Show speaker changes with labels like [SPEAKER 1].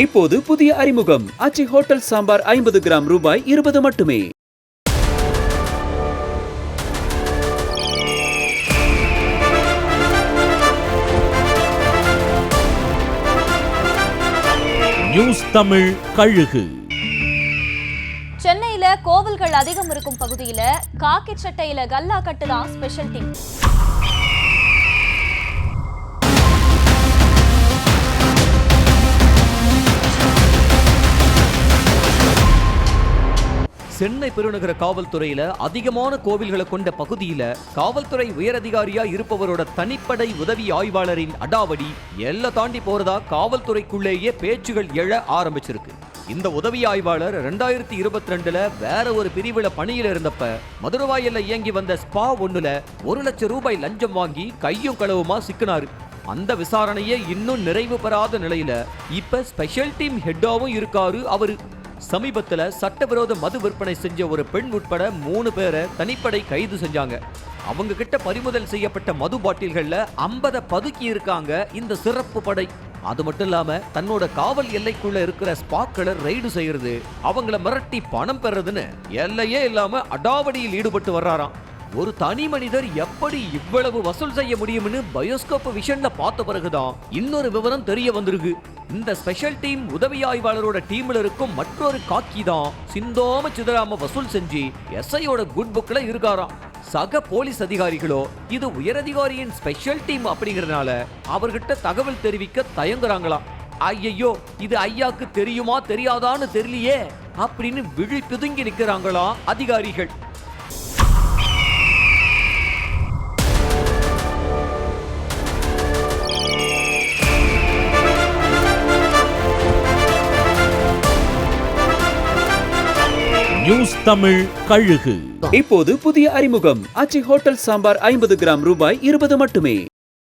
[SPEAKER 1] இப்போது புதிய அறிமுகம் ஆச்சி ஹோட்டல் சாம்பார் 50 கிராம் ரூபாய் 20 மட்டுமே.
[SPEAKER 2] நியூஸ் தமிழ் கழுகு.
[SPEAKER 3] சென்னையில கோவில்கள் அதிகம் இருக்கும் பகுதியில காக்கி சட்டையில கல்லா கட்டுதான் ஸ்பெஷல் டீம்.
[SPEAKER 4] சென்னை பெருநகர காவல்துறையில அதிகமான கோவில்களை கொண்ட பகுதியில காவல்துறை உயரதிகாரியா இருப்பவரோட தனிப்படை உதவி ஆய்வாளரின் அடாவடி எல்லாம் தாண்டி போறதா காவல்துறைக்குள்ளேயே பேச்சுகள் எழ ஆரம்பிச்சிருக்கு. இந்த உதவி ஆய்வாளர் 2022ல வேற ஒரு பிரிவுல பணியில இருந்தப்ப மதுரவாயல்ல இயங்கி வந்த ஸ்பா ஒண்ணுல 1 லட்சம் ரூபாய் லஞ்சம் வாங்கி கையும் களவுமா சிக்கினாரு. அந்த விசாரணையே இன்னும் நிறைவு பெறாத நிலையில இப்ப ஸ்பெஷல் டீம் ஹெட்டாவும் இருக்காரு அவரு. சமீபத்துல சட்டவிரோத மது விற்பனை செஞ்ச ஒரு பெண் உட்பட 3 பேரை தனிப்படை கைது செஞ்சாங்க. அவங்க கிட்ட பறிமுதல் செய்யப்பட்ட மது பாட்டில்கள்ல 50 பதுக்கி இருக்காங்க இந்த சிறப்பு படை. அது மட்டும் இல்லாம தன்னோட காவல் எல்லைக்குள்ள இருக்கிற ஸ்பாக்களை ரெய்டு செய்யறது, அவங்கள மிரட்டி பணம் பெறதுன்னு எல்லையே இல்லாம அடாவடியில் ஈடுபட்டு வர்றாராம். ஒரு தனி மனிதர் எப்படி இவ்வளவு வசூல் செய்ய முடியும்னு பயோஸ்கோப் விஷன்ல பார்த்த பிறகுதான் இன்னொரு விவரம் தெரிய வந்திருக்கு. இந்த ஸ்பெஷல் டீம் உதவி ஆய்வாளரோட டீம்ல இருக்கும் மற்றொரு காக்கி தான் சிந்தாம சிதறாம வசூல் செஞ்சு எஸ்ஐயோட குட் புக்ல இருக்காராம். சக போலீஸ் அதிகாரிகளோ இது உயரதிகாரியின் ஸ்பெஷல் டீம் அப்படிங்கறதுனால அவர்கிட்ட தகவல் தெரிவிக்க தயங்குறாங்களாம். ஐயோ இது ஐயாக்கு தெரியுமா தெரியாதான்னு தெரியலையே அப்படின்னு விழி பிதுங்கி நிக்கிறாங்களாம் அதிகாரிகள்.
[SPEAKER 2] நியூஸ் தமிழ் கழுகு.
[SPEAKER 1] இப்போது புதிய அறிமுகம் ஆச்சி ஹோட்டல் சாம்பார் 50 கிராம் ரூபாய் 20 மட்டுமே.